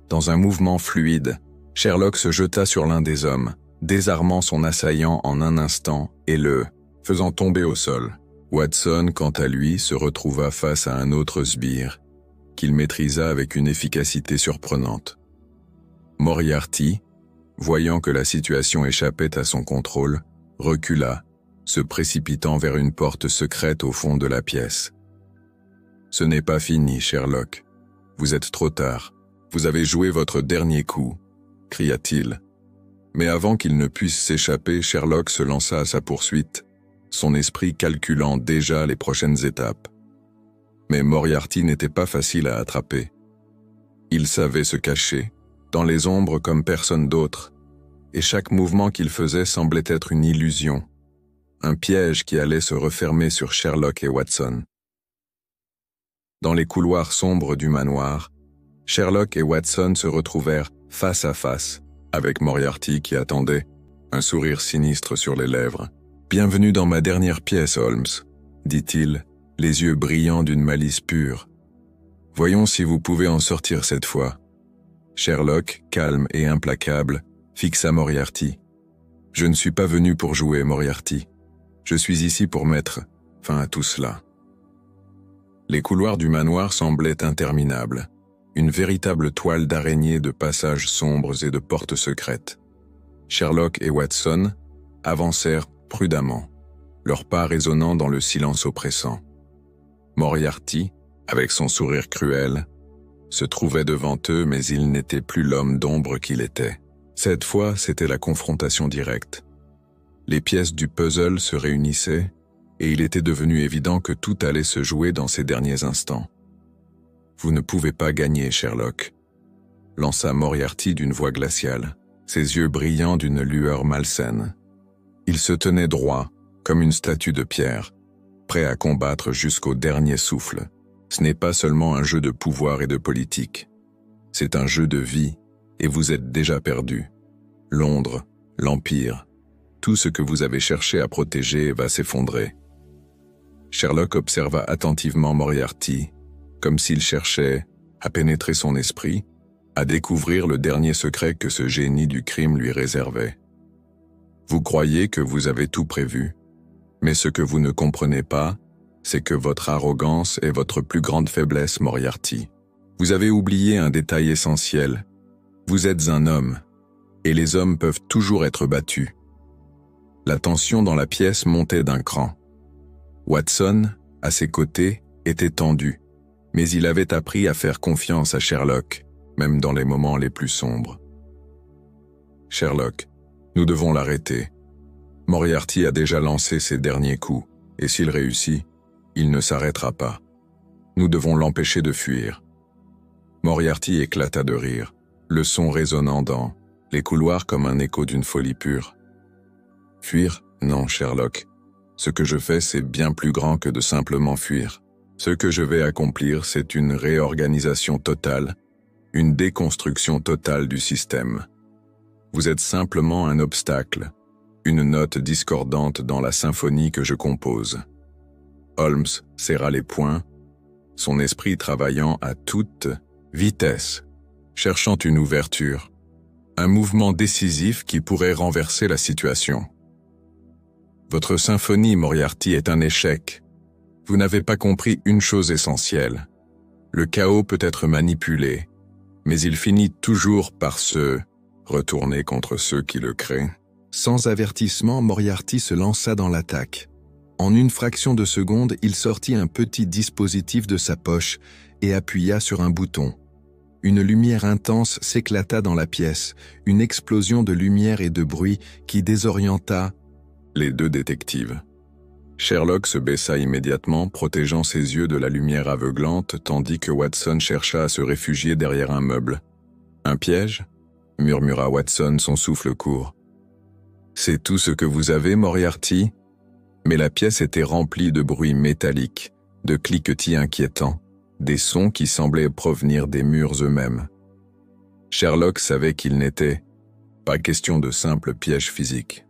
Dans un mouvement fluide, Sherlock se jeta sur l'un des hommes, désarmant son assaillant en un instant et le faisant tomber au sol. Watson, quant à lui, se retrouva face à un autre sbire, qu'il maîtrisa avec une efficacité surprenante. Moriarty, voyant que la situation échappait à son contrôle, recula, se précipitant vers une porte secrète au fond de la pièce. « Ce n'est pas fini, Sherlock. Vous êtes trop tard. Vous avez joué votre dernier coup, » cria-t-il. Mais avant qu'il ne puisse s'échapper, Sherlock se lança à sa poursuite, son esprit calculant déjà les prochaines étapes. Mais Moriarty n'était pas facile à attraper. Il savait se cacher, dans les ombres comme personne d'autre, et chaque mouvement qu'il faisait semblait être une illusion, un piège qui allait se refermer sur Sherlock et Watson. Dans les couloirs sombres du manoir, Sherlock et Watson se retrouvèrent face à face, avec Moriarty qui attendait, un sourire sinistre sur les lèvres. « Bienvenue dans ma dernière pièce, Holmes, » dit-il, les yeux brillants d'une malice pure. « Voyons si vous pouvez en sortir cette fois. » Sherlock, calme et implacable, fixa Moriarty. « Je ne suis pas venu pour jouer, Moriarty. Je suis ici pour mettre fin à tout cela. » Les couloirs du manoir semblaient interminables, une véritable toile d'araignée de passages sombres et de portes secrètes. Sherlock et Watson avancèrent prudemment, leurs pas résonnant dans le silence oppressant. Moriarty, avec son sourire cruel, se trouvait devant eux, mais il n'était plus l'homme d'ombre qu'il était. Cette fois, c'était la confrontation directe. Les pièces du puzzle se réunissaient, et il était devenu évident que tout allait se jouer dans ces derniers instants. « Vous ne pouvez pas gagner, Sherlock », lança Moriarty d'une voix glaciale, ses yeux brillants d'une lueur malsaine. Il se tenait droit, comme une statue de pierre, prêt à combattre jusqu'au dernier souffle. Ce n'est pas seulement un jeu de pouvoir et de politique. C'est un jeu de vie, et vous êtes déjà perdu. Londres, l'Empire, tout ce que vous avez cherché à protéger va s'effondrer. Sherlock observa attentivement Moriarty, comme s'il cherchait à pénétrer son esprit, à découvrir le dernier secret que ce génie du crime lui réservait. Vous croyez que vous avez tout prévu, mais ce que vous ne comprenez pas, c'est que votre arrogance est votre plus grande faiblesse, Moriarty. Vous avez oublié un détail essentiel. Vous êtes un homme, et les hommes peuvent toujours être battus. La tension dans la pièce montait d'un cran. Watson, à ses côtés, était tendu, mais il avait appris à faire confiance à Sherlock, même dans les moments les plus sombres. Sherlock, nous devons l'arrêter. Moriarty a déjà lancé ses derniers coups, et s'il réussit, il ne s'arrêtera pas. Nous devons l'empêcher de fuir. Moriarty éclata de rire, le son résonnant dans les couloirs comme un écho d'une folie pure. Fuir? Non, Sherlock. Ce que je fais, c'est bien plus grand que de simplement fuir. Ce que je vais accomplir, c'est une réorganisation totale, une déconstruction totale du système. Vous êtes simplement un obstacle, une note discordante dans la symphonie que je compose. Holmes serra les poings, son esprit travaillant à toute vitesse, cherchant une ouverture, un mouvement décisif qui pourrait renverser la situation. Votre symphonie, Moriarty, est un échec. Vous n'avez pas compris une chose essentielle. Le chaos peut être manipulé, mais il finit toujours par se retourner contre ceux qui le créent. Sans avertissement, Moriarty se lança dans l'attaque. En une fraction de seconde, il sortit un petit dispositif de sa poche et appuya sur un bouton. Une lumière intense s'éclata dans la pièce, une explosion de lumière et de bruit qui désorienta les deux détectives. Sherlock se baissa immédiatement, protégeant ses yeux de la lumière aveuglante, tandis que Watson chercha à se réfugier derrière un meuble. « Un piège ?» murmura Watson, son souffle court. « C'est tout ce que vous avez, Moriarty ?» Mais la pièce était remplie de bruits métalliques, de cliquetis inquiétants, des sons qui semblaient provenir des murs eux-mêmes. Sherlock savait qu'il n'était pas question de simple piège physique.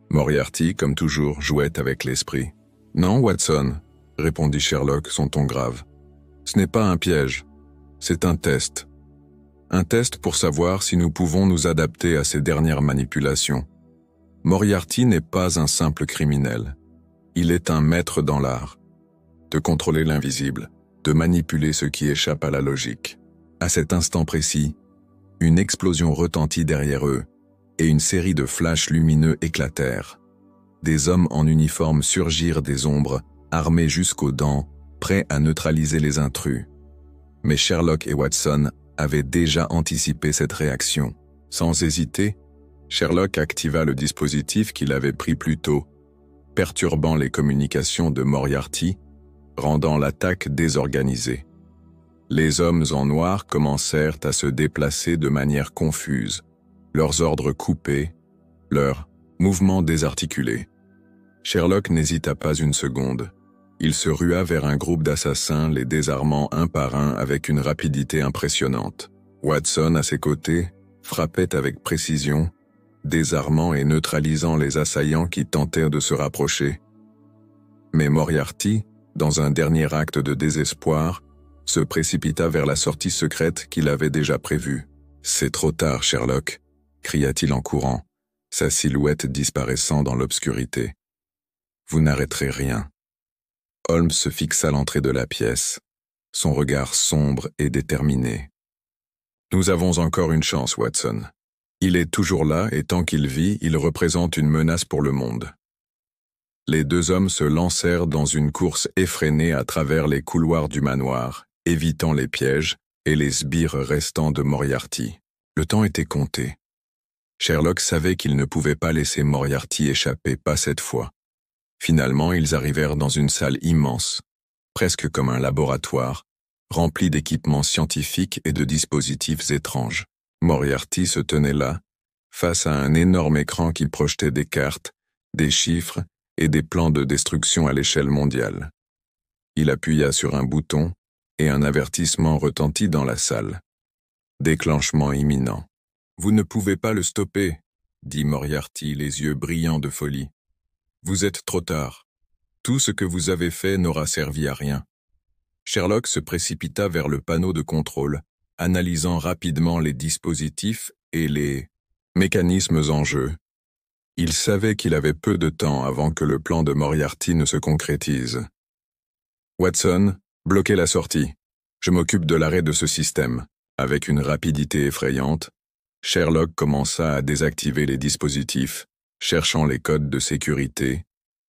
Moriarty, comme toujours, jouait avec l'esprit. « Non, Watson, » répondit Sherlock, son ton grave. « Ce n'est pas un piège, c'est un test. Un test pour savoir si nous pouvons nous adapter à ces dernières manipulations. Moriarty n'est pas un simple criminel. Il est un maître dans l'art. De contrôler l'invisible, de manipuler ce qui échappe à la logique. À cet instant précis, une explosion retentit derrière eux, et une série de flashs lumineux éclatèrent. Des hommes en uniforme surgirent des ombres, armés jusqu'aux dents, prêts à neutraliser les intrus. Mais Sherlock et Watson avaient déjà anticipé cette réaction. Sans hésiter, Sherlock activa le dispositif qu'il avait pris plus tôt, perturbant les communications de Moriarty, rendant l'attaque désorganisée. Les hommes en noir commencèrent à se déplacer de manière confuse, leurs ordres coupés, leurs mouvements désarticulés. Sherlock n'hésita pas une seconde. Il se rua vers un groupe d'assassins, les désarmant un par un avec une rapidité impressionnante. Watson, à ses côtés, frappait avec précision, désarmant et neutralisant les assaillants qui tentèrent de se rapprocher. Mais Moriarty, dans un dernier acte de désespoir, se précipita vers la sortie secrète qu'il avait déjà prévue. « C'est trop tard, Sherlock !» cria-t-il en courant, sa silhouette disparaissant dans l'obscurité. « Vous n'arrêterez rien. » Holmes se fixa à l'entrée de la pièce, son regard sombre et déterminé. « Nous avons encore une chance, Watson. Il est toujours là et tant qu'il vit, il représente une menace pour le monde. » Les deux hommes se lancèrent dans une course effrénée à travers les couloirs du manoir, évitant les pièges et les sbires restants de Moriarty. Le temps était compté. Sherlock savait qu'il ne pouvait pas laisser Moriarty échapper, pas cette fois. Finalement, ils arrivèrent dans une salle immense, presque comme un laboratoire, remplie d'équipements scientifiques et de dispositifs étranges. Moriarty se tenait là, face à un énorme écran qui projetait des cartes, des chiffres et des plans de destruction à l'échelle mondiale. Il appuya sur un bouton et un avertissement retentit dans la salle. Déclenchement imminent. « Vous ne pouvez pas le stopper », dit Moriarty, les yeux brillants de folie. « Vous êtes trop tard. Tout ce que vous avez fait n'aura servi à rien. » Sherlock se précipita vers le panneau de contrôle, analysant rapidement les dispositifs et les mécanismes en jeu. Il savait qu'il avait peu de temps avant que le plan de Moriarty ne se concrétise. « Watson, bloquez la sortie. Je m'occupe de l'arrêt de ce système. » Avec une rapidité effrayante, Sherlock commença à désactiver les dispositifs, cherchant les codes de sécurité,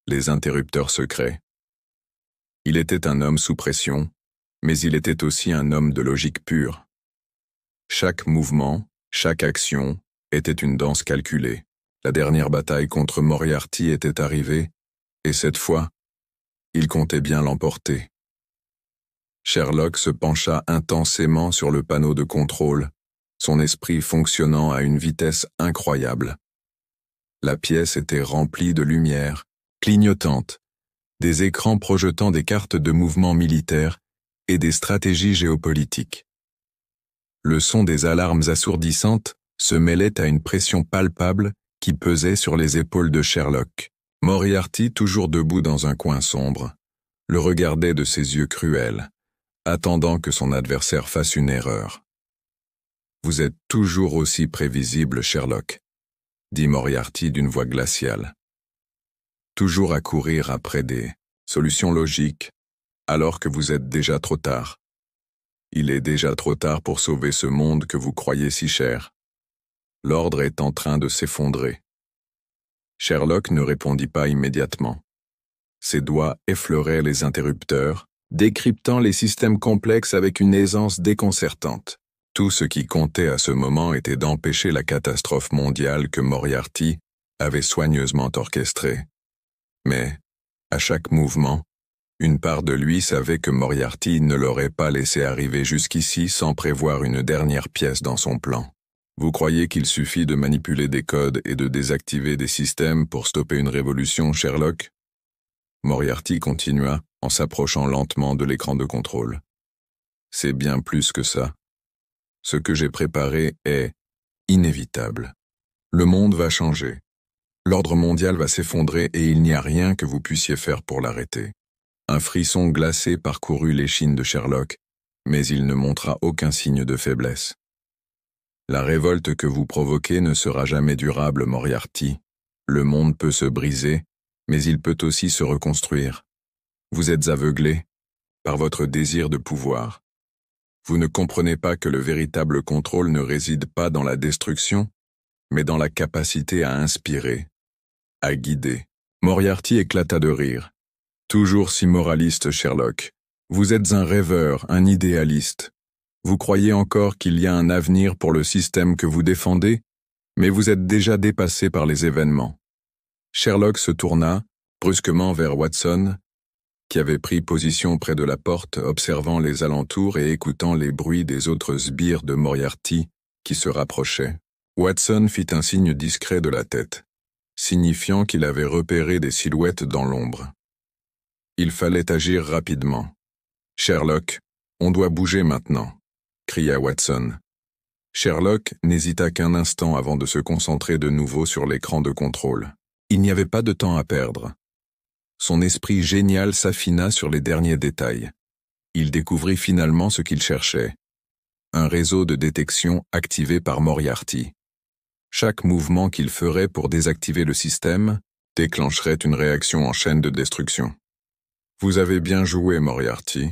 les interrupteurs secrets. Il était un homme sous pression, mais il était aussi un homme de logique pure. Chaque mouvement, chaque action, était une danse calculée. La dernière bataille contre Moriarty était arrivée, et cette fois, il comptait bien l'emporter. Sherlock se pencha intensément sur le panneau de contrôle, son esprit fonctionnant à une vitesse incroyable. La pièce était remplie de lumière, clignotante, des écrans projetant des cartes de mouvement militaires et des stratégies géopolitiques. Le son des alarmes assourdissantes se mêlait à une pression palpable qui pesait sur les épaules de Sherlock. Moriarty, toujours debout dans un coin sombre, le regardait de ses yeux cruels, attendant que son adversaire fasse une erreur. « Vous êtes toujours aussi prévisible, Sherlock », dit Moriarty d'une voix glaciale. « Toujours à courir après des solutions logiques, alors que vous êtes déjà trop tard. Il est déjà trop tard pour sauver ce monde que vous croyez si cher. L'ordre est en train de s'effondrer. » Sherlock ne répondit pas immédiatement. Ses doigts effleuraient les interrupteurs, décryptant les systèmes complexes avec une aisance déconcertante. Tout ce qui comptait à ce moment était d'empêcher la catastrophe mondiale que Moriarty avait soigneusement orchestrée. Mais, à chaque mouvement, une part de lui savait que Moriarty ne l'aurait pas laissé arriver jusqu'ici sans prévoir une dernière pièce dans son plan. Vous croyez qu'il suffit de manipuler des codes et de désactiver des systèmes pour stopper une révolution, Sherlock? Moriarty continua en s'approchant lentement de l'écran de contrôle. C'est bien plus que ça. Ce que j'ai préparé est inévitable. Le monde va changer. L'ordre mondial va s'effondrer et il n'y a rien que vous puissiez faire pour l'arrêter. Un frisson glacé parcourut l'échine de Sherlock, mais il ne montra aucun signe de faiblesse. La révolte que vous provoquez ne sera jamais durable, Moriarty. Le monde peut se briser, mais il peut aussi se reconstruire. Vous êtes aveuglé par votre désir de pouvoir. Vous ne comprenez pas que le véritable contrôle ne réside pas dans la destruction, mais dans la capacité à inspirer, à guider. Moriarty éclata de rire. Toujours si moraliste, Sherlock. Vous êtes un rêveur, un idéaliste. Vous croyez encore qu'il y a un avenir pour le système que vous défendez, mais vous êtes déjà dépassé par les événements. Sherlock se tourna brusquement vers Watson, qui avait pris position près de la porte, observant les alentours et écoutant les bruits des autres sbires de Moriarty qui se rapprochaient. Watson fit un signe discret de la tête, signifiant qu'il avait repéré des silhouettes dans l'ombre. Il fallait agir rapidement. « Sherlock, on doit bouger maintenant », cria Watson. Sherlock n'hésita qu'un instant avant de se concentrer de nouveau sur l'écran de contrôle. Il n'y avait pas de temps à perdre. Son esprit génial s'affina sur les derniers détails. Il découvrit finalement ce qu'il cherchait. Un réseau de détection activé par Moriarty. Chaque mouvement qu'il ferait pour désactiver le système déclencherait une réaction en chaîne de destruction. « Vous avez bien joué, Moriarty »,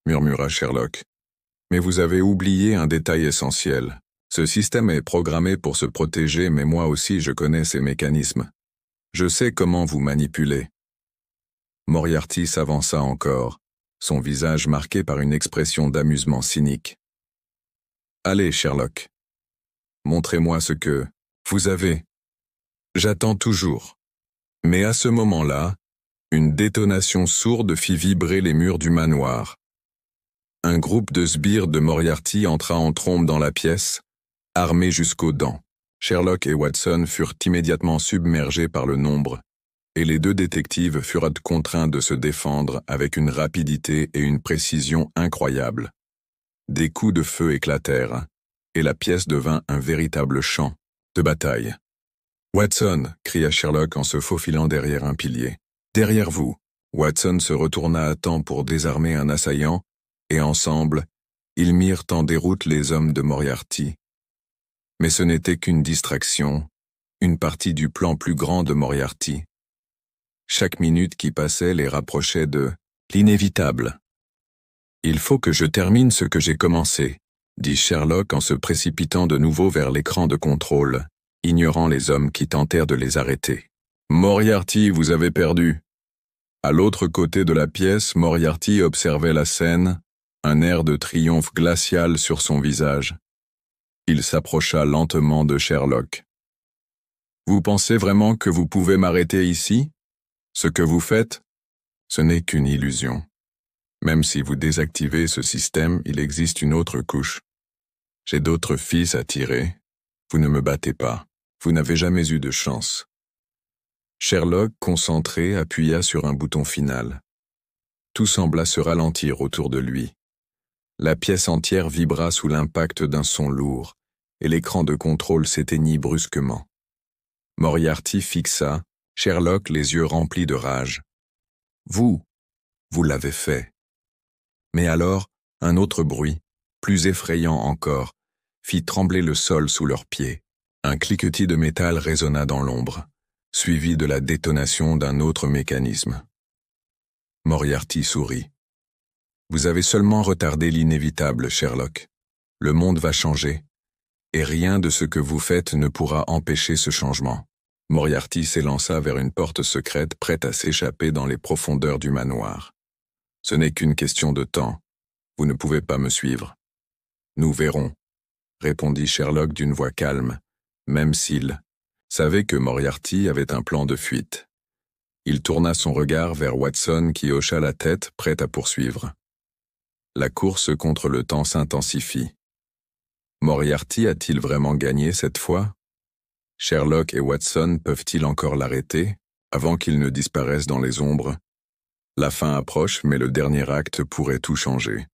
murmura Sherlock. « Mais vous avez oublié un détail essentiel. Ce système est programmé pour se protéger, mais moi aussi je connais ses mécanismes. Je sais comment vous manipuler. » Moriarty s'avança encore, son visage marqué par une expression d'amusement cynique. « Allez, Sherlock. Montrez-moi ce que vous avez. J'attends toujours. » Mais à ce moment-là, une détonation sourde fit vibrer les murs du manoir. Un groupe de sbires de Moriarty entra en trombe dans la pièce, armés jusqu'aux dents. Sherlock et Watson furent immédiatement submergés par le nombre, et les deux détectives furent contraints de se défendre avec une rapidité et une précision incroyables. Des coups de feu éclatèrent, et la pièce devint un véritable champ de bataille. « Watson !» cria Sherlock en se faufilant derrière un pilier. « Derrière vous !» Watson se retourna à temps pour désarmer un assaillant, et ensemble, Ils mirent en déroute les hommes de Moriarty. Mais ce n'était qu'une distraction, une partie du plan plus grand de Moriarty. Chaque minute qui passait les rapprochait de l'inévitable. « Il faut que je termine ce que j'ai commencé », dit Sherlock en se précipitant de nouveau vers l'écran de contrôle, ignorant les hommes qui tentèrent de les arrêter. « Moriarty, vous avez perdu !» À l'autre côté de la pièce, Moriarty observait la scène, un air de triomphe glacial sur son visage. Il s'approcha lentement de Sherlock. « Vous pensez vraiment que vous pouvez m'arrêter ici ? Ce que vous faites, ce n'est qu'une illusion. Même si vous désactivez ce système, il existe une autre couche. J'ai d'autres fils à tirer. Vous ne me battez pas. Vous n'avez jamais eu de chance. » Sherlock, concentré, appuya sur un bouton final. Tout sembla se ralentir autour de lui. La pièce entière vibra sous l'impact d'un son lourd, et l'écran de contrôle s'éteignit brusquement. Moriarty fixa Sherlock les yeux remplis de rage. « Vous l'avez fait. » Mais alors, un autre bruit, plus effrayant encore, fit trembler le sol sous leurs pieds. Un cliquetis de métal résonna dans l'ombre, suivi de la détonation d'un autre mécanisme. Moriarty sourit. « Vous avez seulement retardé l'inévitable, Sherlock. Le monde va changer, et rien de ce que vous faites ne pourra empêcher ce changement. » Moriarty s'élança vers une porte secrète prête à s'échapper dans les profondeurs du manoir. « Ce n'est qu'une question de temps. Vous ne pouvez pas me suivre. »« Nous verrons, » répondit Sherlock d'une voix calme, même s'il savait que Moriarty avait un plan de fuite. Il tourna son regard vers Watson qui hocha la tête, prêt à poursuivre. La course contre le temps s'intensifie. Moriarty a-t-il vraiment gagné cette fois ? Sherlock et Watson peuvent-ils encore l'arrêter, avant qu'il ne disparaisse dans les ombres ? La fin approche, mais le dernier acte pourrait tout changer.